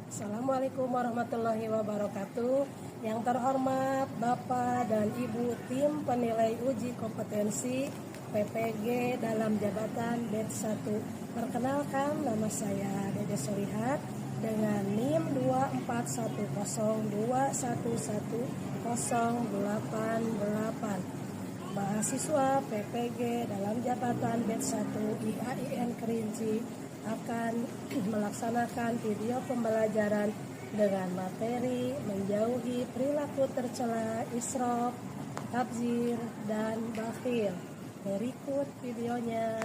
Assalamualaikum warahmatullahi wabarakatuh. Yang terhormat Bapak dan Ibu tim penilai uji kompetensi PPG dalam jabatan Batch 1. Perkenalkan, nama saya Dede Solihat dengan NIM 24102110088. Mahasiswa PPG dalam jabatan Batch 1 IAIN Kerinci akan melaksanakan video pembelajaran dengan materi menjauhi perilaku tercela, israf, tabzir, dan bakhil. Berikut videonya.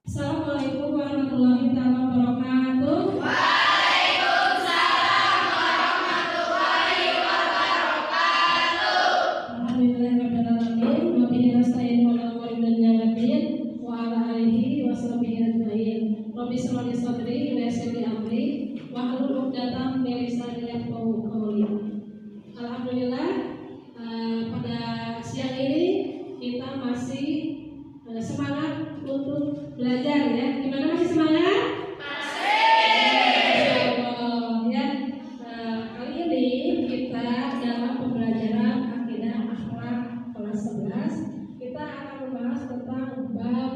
Assalamualaikum warahmatullahi wabarakatuh. Waalaikumsalam warahmatullahi wabarakatuh. Alhamdulillahirrahmanirrahim. Wabillahi nasta'in wa ala alihi wa ala alihi wa sahbihi ajmain. Rabbi shrah li sadri wa yassir li amri wahlul 'uqdatam min lisani yafqahu qawli. Alhamdulillah, pada siang ini kita masih semangat untuk belajar ya. Gimana, masih semangat? Ya. Kali ini kita dalam pembelajaran akidah akhlak kelas 11 kita akan membahas tentang bab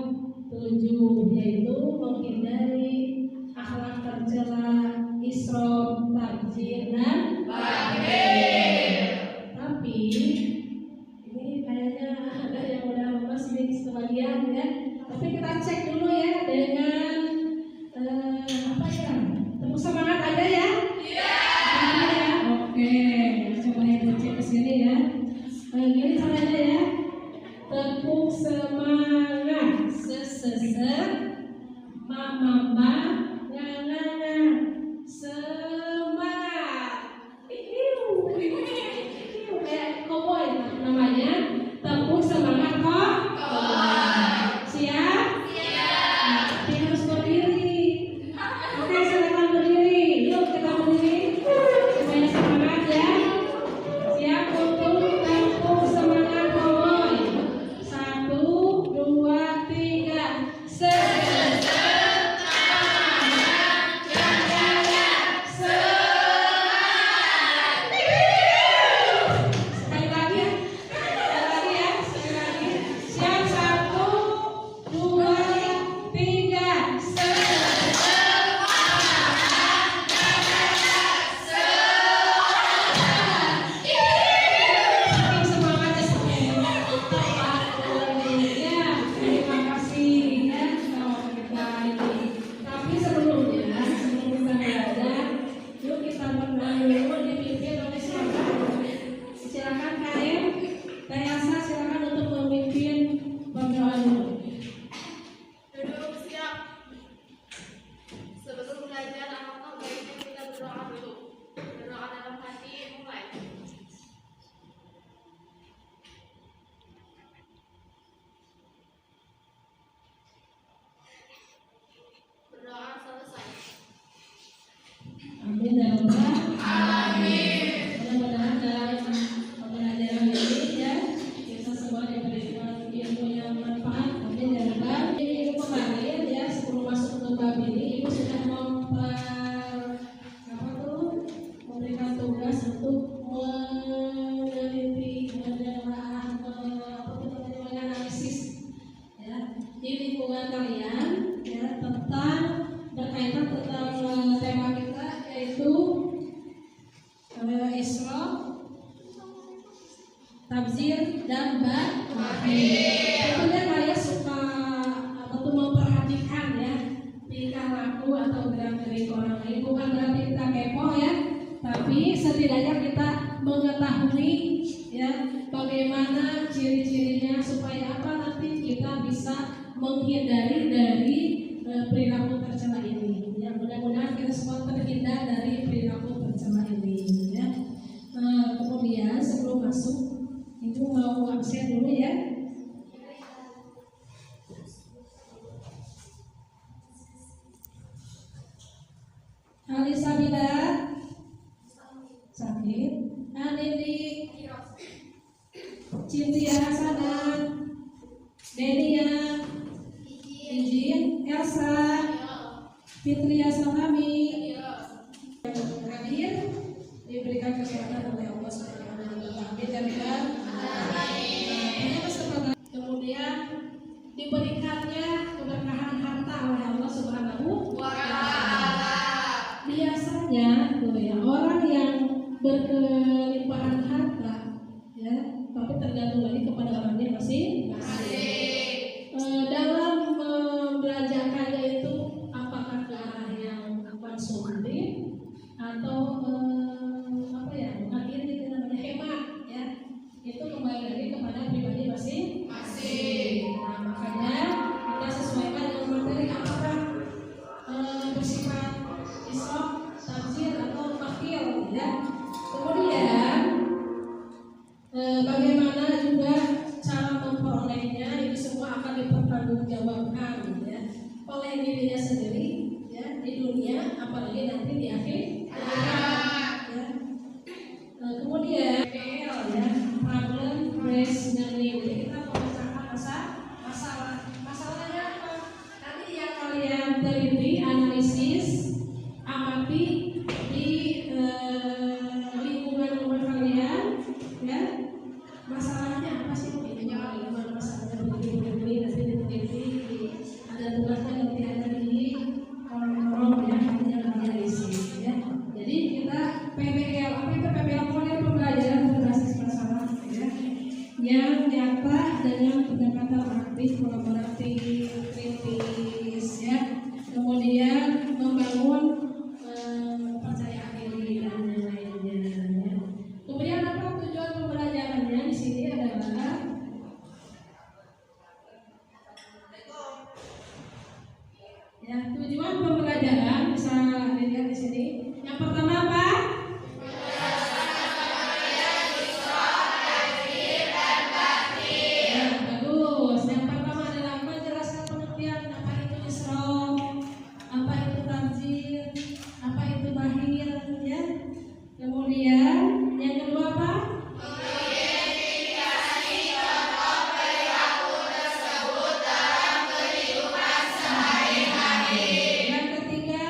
7, yaitu menghindari akhlak tercela, israf, tabdzir, dan bakhil. Tapi ini kayaknya ada yang udah lemas nih sebagian ya. Tapi kita cek dulu ya dengan apa ya? Tepuk semangat ada ya? Iya. Ya? Oke, coba yang cek ke sini ya. Gini caranya ya. Tepuk semangat, seseset, mama, nganga, semangat. Kayak cowboy namanya. Tepuk semangat kok. Siap? Siap. Tapi harus berdiri. Oke, silakan berdiri. Yuk kita berdiri supaya semangat ya. Siap untuk tepuk semangat cowboy. 1, 2, 3. Semangat, semangat, semangat. Sekali lagi ya. Sekali lagi. Siap, 1, 2, 3. Saking semangatnya sampai tepat. Ya, terima kasih ya kalau kita ini. Tapi sebelumnya, sebelum kita belajar, yuk kita berdoa dulu dipimpin oleh siapa? Silakan KM, Tayasa, silakan untuk memimpin berdoa dulu. Duduk siap. Sebelum belajar, alangkah baiknya kita berdoa dulu. Berdoa dalam hati, mulai. Berdoa selesai. Amin ya Allah. Amin. Mudah-mudahan dalam pembelajaran ini ya kita semua diberikan ilmu yang bermanfaat. Amin ya Allah. Ini kemarin ya sebelum masuk ke bab ini Ibu sudah memberikan tugas untuk meneliti menanyakan analisis kalian ya tentang berkaitan tentang tema kita yaitu Isra, Tabzir dan Bakhir. Tentunya kalian suka atau memperhatikan ya tingkah laku atau gerak-gerik orang lain. Bukan berarti kita kepo ya, tapi setidaknya kita mengetahui ya bagaimana ciri-cirinya supaya apa nanti kita bisa menghindari dari perilaku tercela ini. Ya mudah-mudahan kita semua terhindar dari perilaku tercela ini. Ya. Kemudian sebelum masuk, Ibu mau absen dulu ya. Alisa Bila sakit, Anindi, Cynthia Hasanah, Denia, izin, Elsa, Fitria Salami, hadir diberikan kesehatan oleh Allah Subhanahu wa taala. Kemudian diberikannya keberkahan harta oleh Allah Subhanahu wa taala. Biasanya tuh ya orang yang berkelimpahan harta ya, tapi tergantung lagi kepada orangnya masing-masing. Dalam membelanjakannya itu apakah ke arah yang konsumtif atau apa ya, bukan ini namanya hemat ya, itu kembali lagi kepada pribadi masing-masing. Nah makanya kita sesuaikan dengan materi apakah bersifat Isra, Tabzir atau Bakhir ya. Kemudian bagaimana juga cara memperolehnya, itu semua akan dipertanggungjawabkan ya oleh dirinya sendiri ya di dunia, apalagi nanti di akhir ya. Kemudian PL ya, problem based learning. Jadi kita memecahkan masalahnya apa? Nanti yang kalian teliti, analisis, amati di lingkungan rumah kalian ya. Masalahnya apa sih? Bagaimana masalahnya begini nanti diteliti, ada tugasnya nanti ada di kolom ya, nantinya kalian isi ya. Jadi kita PBL, apa itu PBL? Model pembelajaran berbasis masalah ya, yang nyata dengan pendekatan aktif, kolaboratif, kritis ya. Kemudian membangun percaya diri dan lain-lainnya ya. Kemudian apa tujuan pembelajarannya di sini adalah ya, tujuan pembelajaran bisa dilihat di sini. Yang pertama apa? Ya, bagus. Yang pertama adalah menjelaskan pengertian apa itu Isra, apa itu Tabzir, apa itu Bakhir ya. Kemudian yang kedua apa? Yang ketiga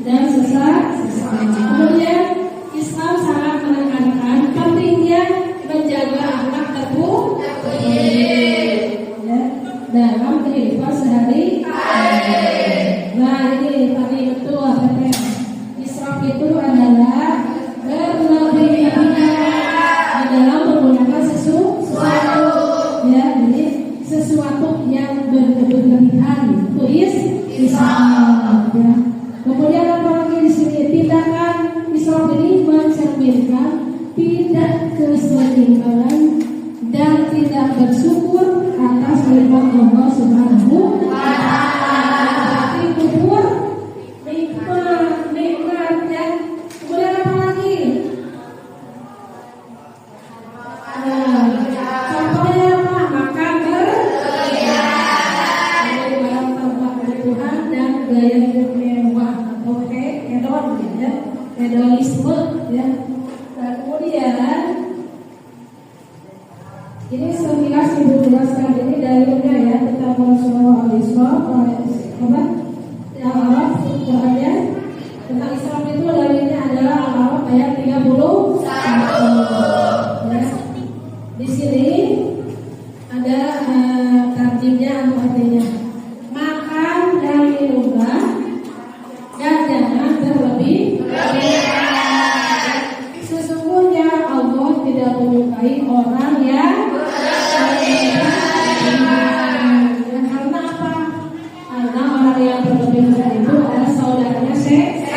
dan sesama. Kemudian Islam sangat menekankan pentingnya menjaga akhlak terpuji dalam kehidupan sehari-hari. Nah ini tadi betul katanya. Israf itu adalah berlebihan di dalam menggunakan sesuatu, ya, jadi sesuatu yang berlebihan itu israf. Ya. Kemudian apa lagi di sini? Tindakan israf ini mencerminkan tidak keseimbangan dan tidak bersyukur atas nikmat Allah Subhanahu wa Ta'ala. Itu pun nikmat ya. Kemudian apa lagi? Contohnya apa? Makan berlebihan, barang tanpa kebutuhan dan gaya hidup mewah atau hedon ya, hedonisme ya. Nah, kemudian ini sekilas ibu jelaskan ini dalilnya ya tentang Rasulullah Al-Isra yang Arab Qurannya tentang Islam itu dalilnya adalah Al-Arab ayat 31. Ya. Di sini ada tarjimnya atau artinya makan dan minumlah dan jangan berlebih-lebihan. Sesungguhnya Allah tidak menyukai orang yang karena apa? Karena orang yang berlebihan itu adalah saudaranya setan.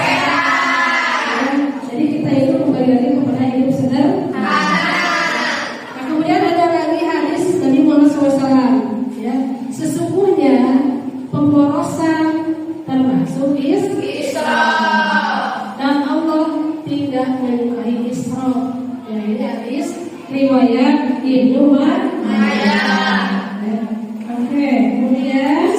Jadi kita itu kembali lagi kepada hidup sederhana. Nah, kemudian ada lagi hadis Nabi Muhammad SAW. Ya, sesungguhnya pemborosan termasuk israf dan Allah tidak menyukai israf. Ya, ini hadis riwayat Ibnu Majah. Oke, kemudian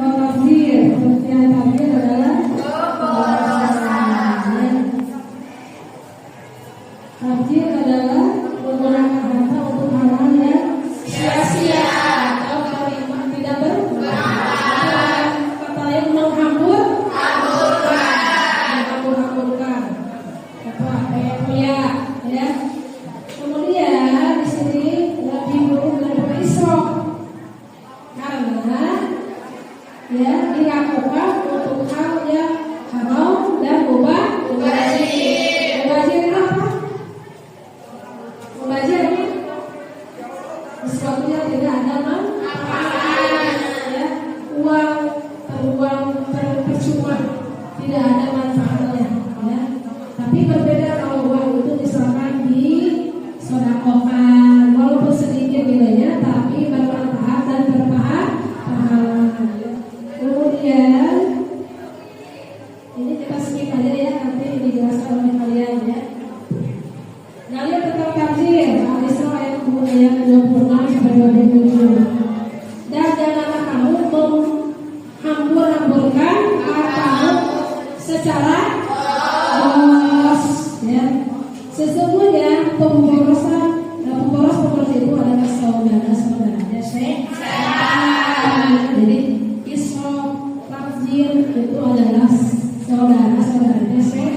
tafsir. Pengertian tafsir adalah tafsir adalah menggunakan harta untuk hal-hal yang sia-sia atau kalimat tidak bermanfaat. Kata lain menghamburkan. Apa ya? Kemudian di sini lebih buruk daripada israf karena ya dilakukan untuk hal yang haram dan mubazir apa? Mubazir sesuatu yang tidak ada manfaat, ya, uang percuma, tidak ada manfaatnya, ya. Tapi berbeda kalau uang itu misalkan di sodakokan, walaupun sedikit nilainya, tapi bermanfaat dan berpahala. Kemudian ini kita skip aja ya, nanti dijelaskan oleh kalian ya. Dalil tentang tafsir Al-Isra ayat 26 sampai 27. Dan janganlah kamu menghambur-hamburkan hartamu secara boros ya. Sesungguhnya pemboros itu adalah saudara-saudaranya setan. Jadi israf tafsir itu adalah saudara-saudaranya setan.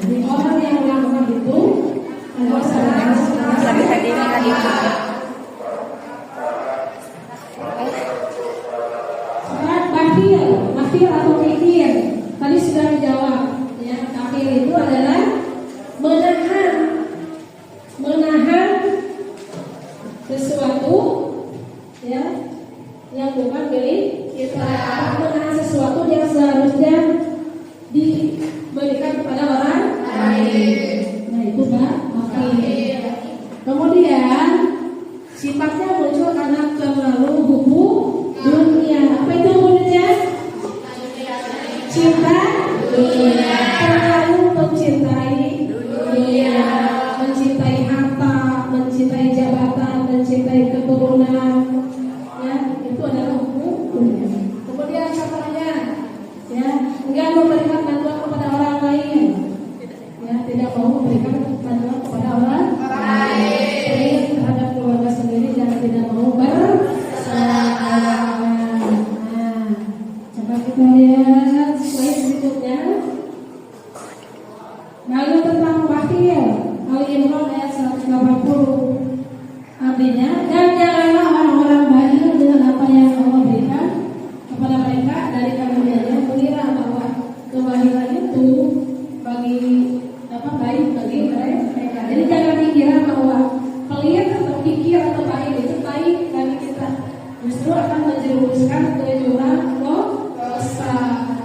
Jadi orang yang melakukan itu adalah saudara-saudaranya setan. Surat bakhil atau kikir tadi sudah dijawab ya. Bakhil itu adalah menahan sesuatu ya yang bukan milik kita, menahan sesuatu yang seharusnya diberikan kepada orang lain. Nah itu bakhil. Kemudian sifatnya muncul karena terlalu hubu dunia. Apa itu hubungannya? Cinta dunia. Terlalu mencintai dunia, mencintai harta, mencintai jabatan, mencintai keturunan. Ya, itu adalah hukum dunia. Kemudian contohnya, ya, enggak memberikan bantuan kepada orang lain. Ya, tidak mau memberikan bantuan dirumuskan kejujuran dosa.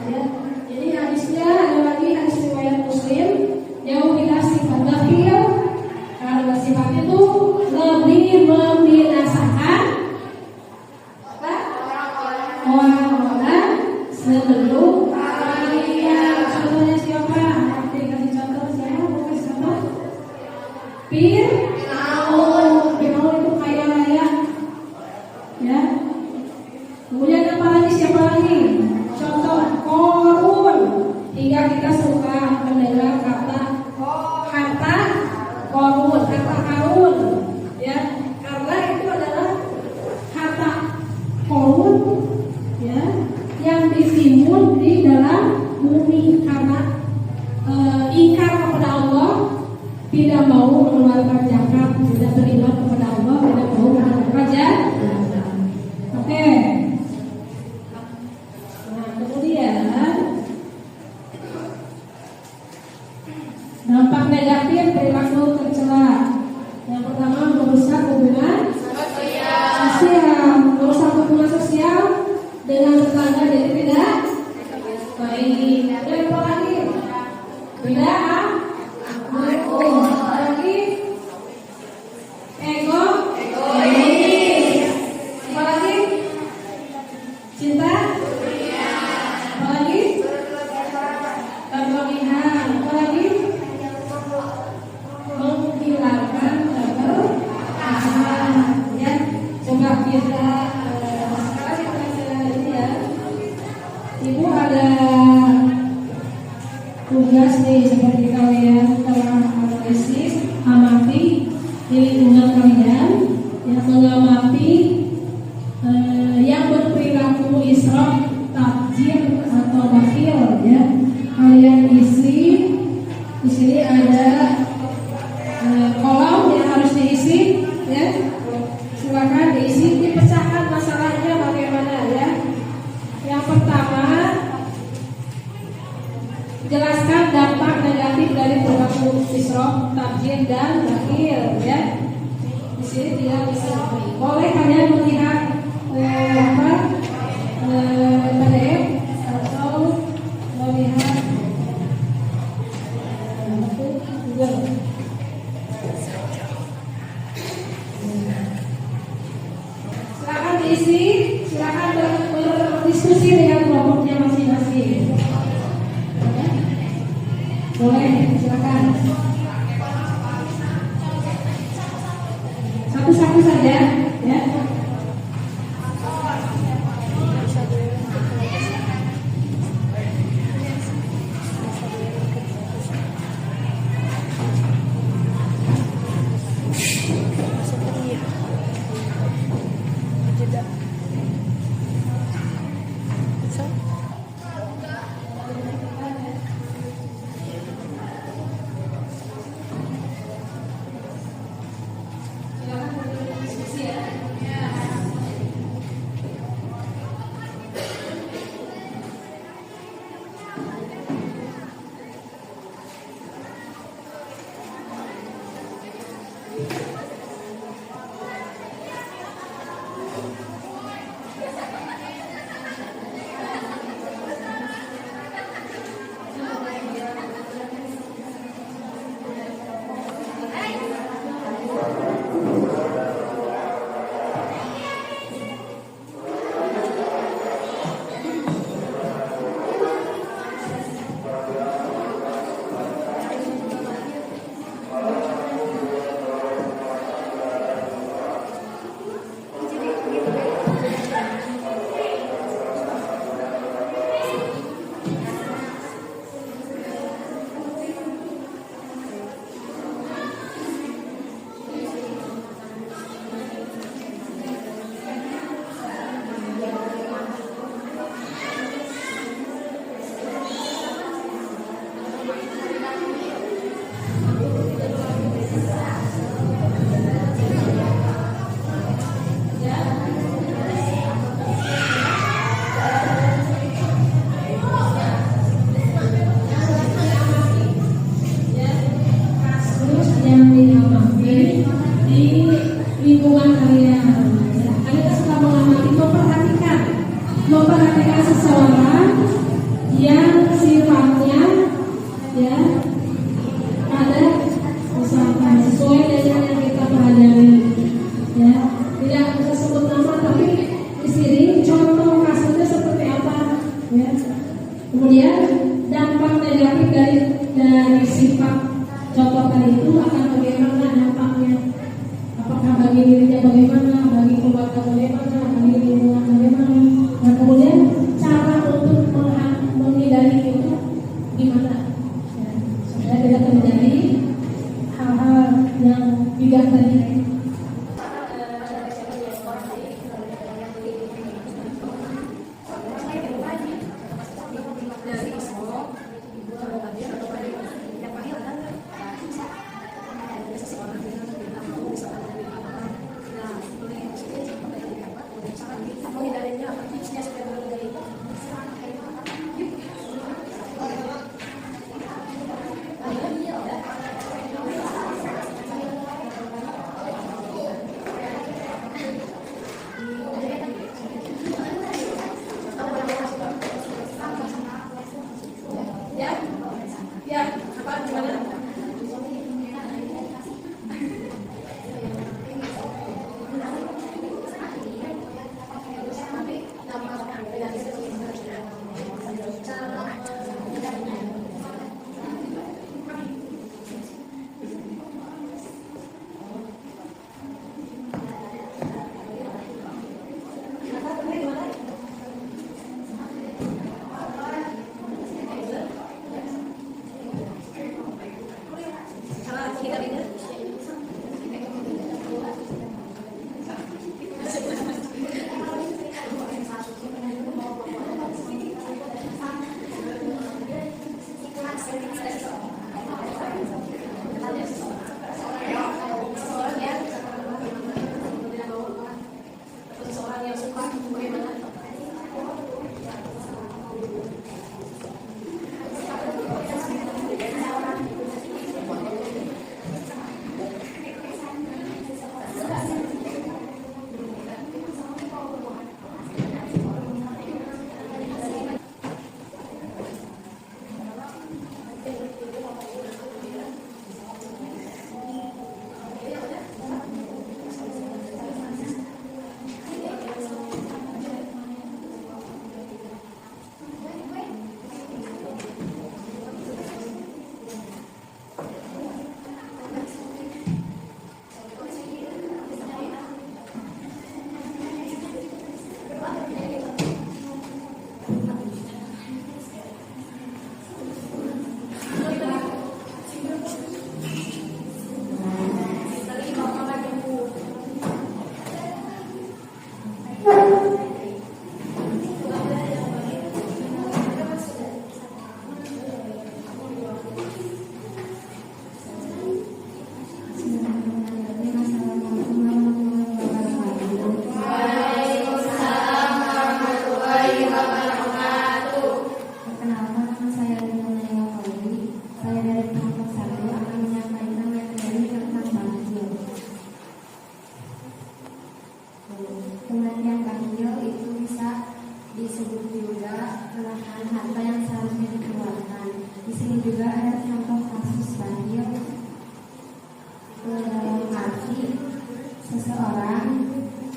Ya. Jadi hadisnya ada lagi hadis riwayat Muslim, jauhilah sifat bakhil karena sifat itu lebih membinasakan orang-orang sebelum kalian. Contohnya siapa? Kasih contoh siapa? Kasih contoh. Fir'aun itu kaya raya, ya. Kemudian apa lagi? Siapa lagi? Contoh Korun. Hingga kita suka mendengar kata harta Korun, harta karun, ya. Karena itu adalah harta Korun, ya, yang ditimbun di dalam bumi karena ingkar kepada Allah, tidak mau mengeluarkan zakat, tidak beriman kepada Allah, tidak mau mengeluarkan zakat. Oke. Nah, kemudian dampak negatif perilaku tercela. Yang pertama, merusak hubungan sosial. Merusak hubungan sosial dengan tetangga jadi tidak baik. Dan apa lagi? Tidak lagi egois. Apalagi cinta, apalagi berlebihan, apalagi menghilangkan keberkahan. Ya, coba kita sekarang kita lihat ini ya. Ibu ada tugas nih, seperti kalian telah analisis, amati di lingkungan kalian, yang mengamati yang berperilaku israf, takjir atau bakhil, ya. Kalian isi di sini ada kolom yang harus diisi, ya. Silakan diisi, dipecahkan masalahnya bagaimana, ya. Yang pertama, jelaskan dampak negatif dari perilaku israf, takjir dan bakhil, ya. Di sini tidak bisa. Boleh kalian melihat PDF atau melihat Google. Silakan diisi, silakan berdiskusi dengan kelompoknya masing-masing. Boleh, silakan. Satu-satu saja, ya. memperhatikan seseorang yang sifatnya ya ada misalkan sesuai dengan yang kita pelajari ya, tidak bisa sebut nama tapi di sini contoh kasusnya seperti apa ya. Kemudian dampak negatif dari sifat contohkan itu akan bagaimana dampaknya, apakah bagi dirinya bagaimana, bagi keluarga bagaimana, bagi lingkungan bagaimana. Nah kemudian cara untuk menghindari itu gimana ya, supaya tidak terjadi hal-hal yang tidak tadi. Kematian bakhil itu bisa disebut juga penahan harta yang seharusnya dikeluarkan. Di sini juga ada contoh kasus bakhil dalam arti seseorang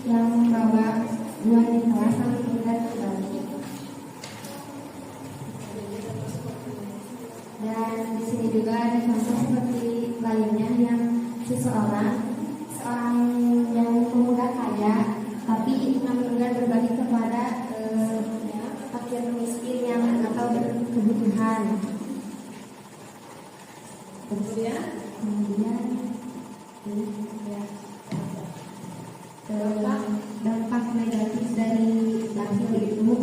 yang membawa buah di kelas lalu tidak kembali. Dan di sini juga ada contoh seperti lainnya yang seorang yang pemuda kaya tapi meninggal berbagi kepada fakir miskin yang atau berkebutuhan. Kemudian dampak negatif dari bakhil itu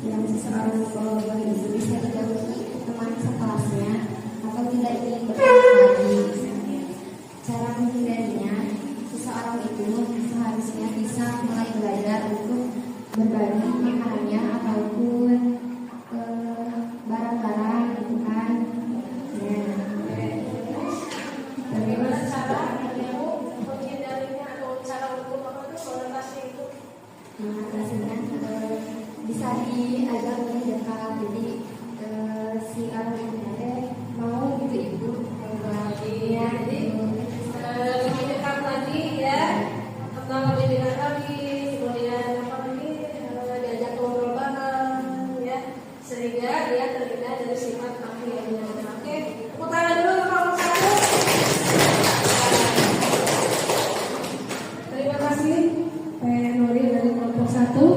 yang seseorang itu bisa dijauhi teman sekelasnya atau tidak ingin berteman lagi. Cara menghindarinya, seseorang itu seharusnya bisa mulai belajar untuk berbagi makanannya ataupun barang-barang gitu kan. Bagaimana cara menghindarinya atau cara untuk mengatasi itu? Mengatasinya bisa diajak lebih dekat. Jadi si orang itu mau gitu ibu Iya, jadi lebih dekat lagi ya, kenal lebih dekat lagi, kemudian apa lagi, diajak ngobrol bareng ya, sehingga dia terhindar dari sifat akhirnya. Oke, tepuk tangan dulu untuk kelompok satu. Terima kasih Nuri dari kelompok satu.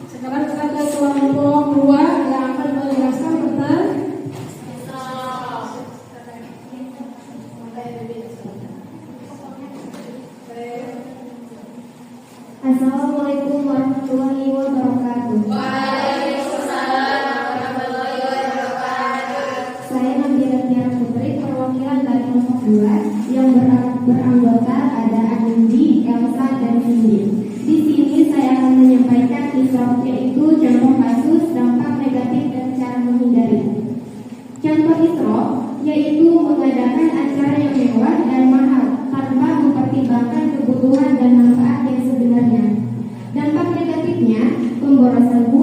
Sekarang kita ke kelompok dua yang akan menjelaskan tentang Assalamualaikum warahmatullahi wabarakatuh. Waalaikumsalam warahmatullahi wabarakatuh. Saya Nabila Tiara Putri, perwakilan dari kelompok 2 yang beranggota ada Andi, Elsa, dan Cindy. Di sini saya akan menyampaikan Islam, yaitu contoh kasus, dampak negatif, dan cara menghindari. Contoh Islam yaitu mengadakan acara yang mewah dan mahal tanpa mempertimbangkan kebutuhan dan manfaat yang sebenarnya. Dampak negatifnya, pemborosan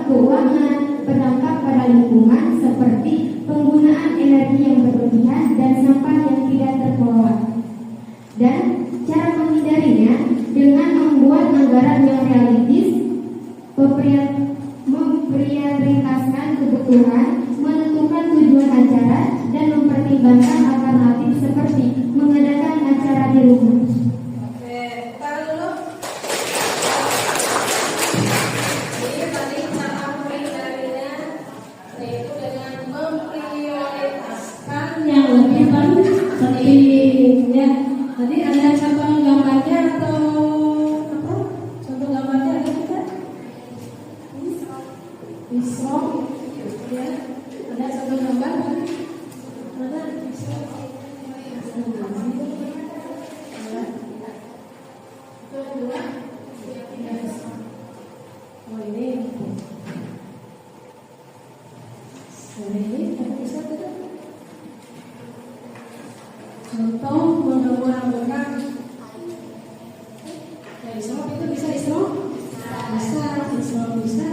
keuangan, berdampak pada lingkungan seperti penggunaan energi yang berlebihan dan sampah yang tidak terkelola. Dan cara menghindarinya dengan membuat anggaran yang realistis, memprioritaskan kebutuhan, menentukan tujuan acara, dan mempertimbangkan alternatif seperti mengadakan acara di rumah. Oke, tahan dulu. Ini tadi cara menghindarinya yaitu dengan memprioritaskan yang lebih penting ya. Tadi ada contoh gambarnya atau apa? Contoh gambarnya ada tidak? Isra, ya. Ada contoh gambar tadi? Ada Isra. Kedua, oh ini. Ini apa bisa tidak? Contoh menggambarkan ya Isra itu bisa Isra? Bisa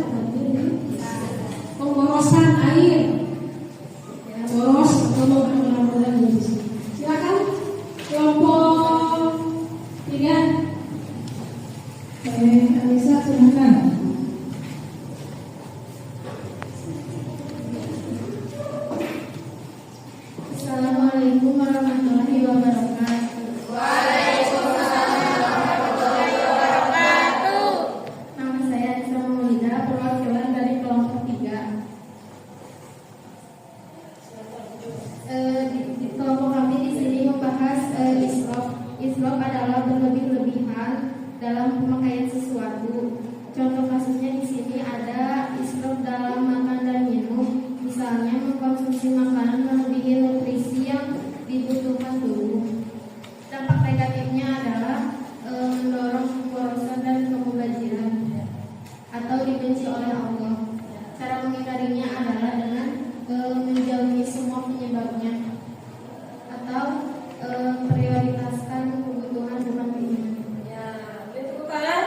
pemborosan air ya, boros atau menggambarkan bisa. Silakan kelompok 3. Anissa silakan. Assalamualaikum warahmatullahi wabarakatuh. Nama saya Anissa Maulida, perwakilan dari kelompok 3. Di kelompok kami di sini membahas Islam adalah berlebih-lebihan dalam pemakaian sesuatu. Contoh kasusnya di sini ada Islam dalam makan dan minum, misalnya mengkonsumsi makanan melebihi nutrisi yang dibutuhkan tubuh. Dampak negatifnya adalah mendorong pemborosan dan kemubaziran atau dibenci oleh Allah. Cara menghindarinya adalah dengan menjauhi semua penyebabnya atau prioritaskan kebutuhan bukan keinginan. Ya, beri tepuk tangan.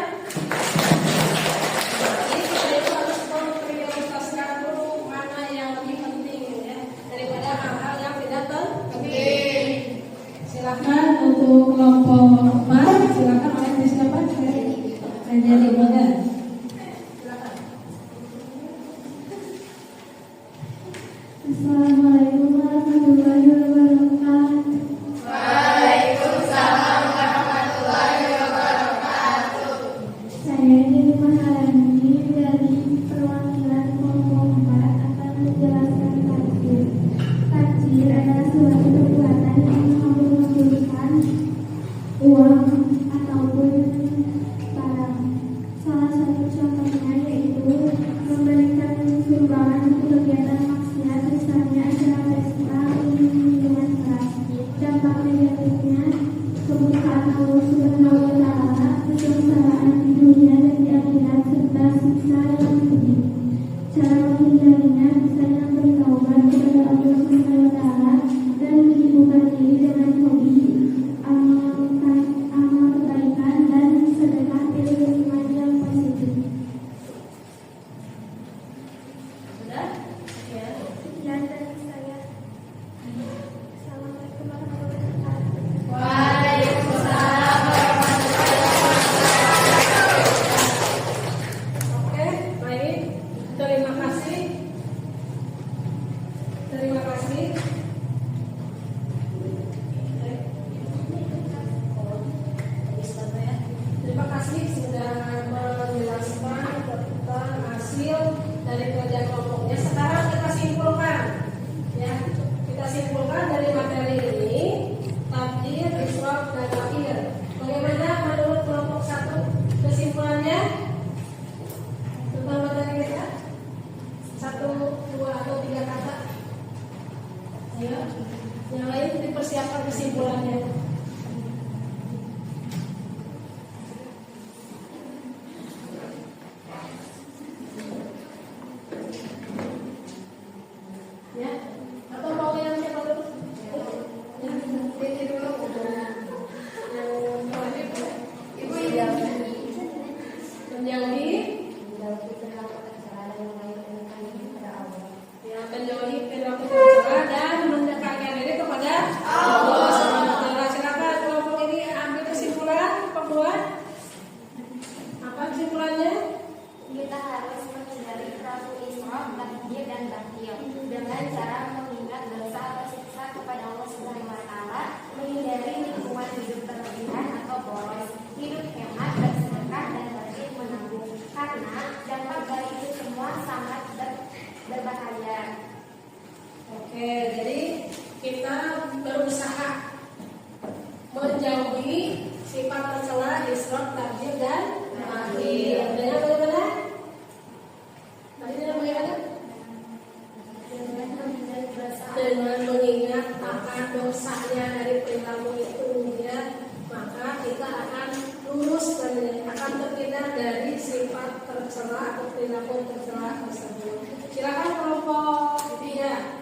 perilaku tercela tersebut. Silakan kelompok 3.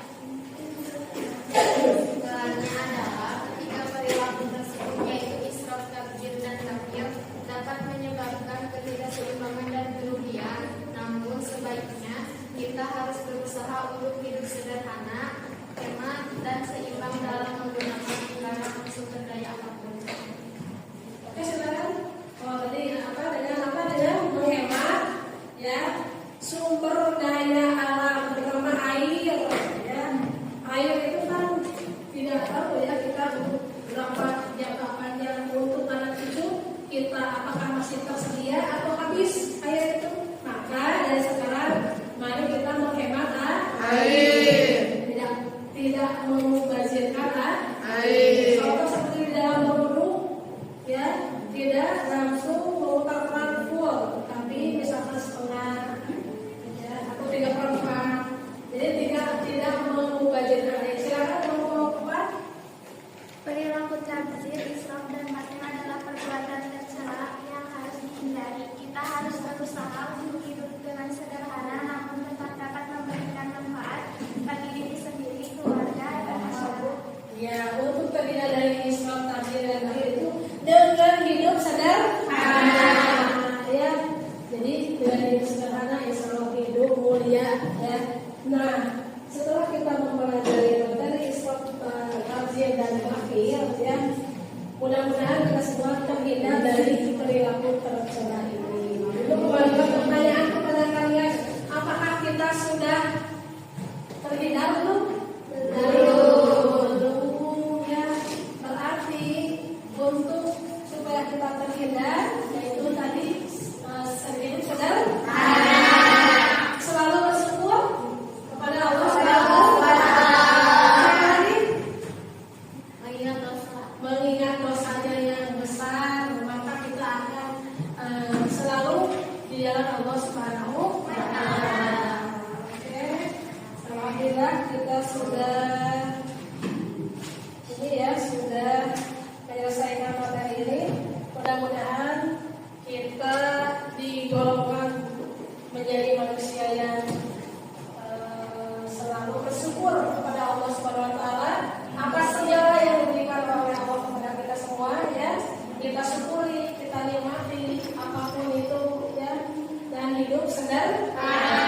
Kesimpulannya adalah ketika perilaku tersebut yaitu israf, tabdzir, dan takfir dapat menyebabkan ketidakseimbangan dan kerugian, namun sebaiknya kita harus berusaha untuk hidup sederhana, hemat, dan seimbang dalam menggunakan barang sumber daya apapun. Oke, silakan. Oh, tadi dengan menghemat ya sumber daya alam terutama air ya. Air itu kan tidak tahu ya kita berapa jangka panjang untuk anak cucu kita apakah masih tersedia atau habis air itu. Maka dari sekarang mari kita menghemat air. Tidak memubazirkan air. Contoh seperti di dalam berwudu ya, tidak langsung memutarkan full, tapi misalkan setengah ya, atau 3/4. Jadi tidak memubazirkan air. Silakan kelompok 4. Perilaku tabdzir, israf, dan takfir adalah perbuatan tercela yang harus dihindari. Kita harus berusaha untuk hidup dengan sederhana, namun tetap dapat memberikan manfaat bagi diri sendiri, keluarga, dan masyarakat. Ya, untuk terhindar dari israf, tabdzir, dan takfir itu dengan hidup sederhana. Ya, jadi dengan hidup sederhana, insya Allah hidup mulia. Ya, nah setelah kita mempelajari materi israf, tabdzir, dan takfir, ya, mudah-mudahan kita semua terhindar dari perilaku tercela ini. Itu kembalikan pertanyaan kepada kalian, apakah kita sudah terhindar belum? Belum. Ya, berarti untuk supaya kita terhindar, yaitu tadi hidup sederhana, selalu bersyukur kepada Allah Subhanahu wa Ta'ala, mengingat dosanya yang besar, maka kita akan selalu di jalan Allah Subhanahu wa Ta'ala. Oke, alhamdulillah kita sudah menyelesaikan materi ini. Mudah-mudahan kita digolongkan menjadi manusia yang selalu bersyukur kepada Allah Subhanahu wa Ta'ala atas segala yang diberikan oleh Allah kepada kita semua, ya. Kita syukuri, kita nikmati apapun itu, ya, dan hidup sederhana.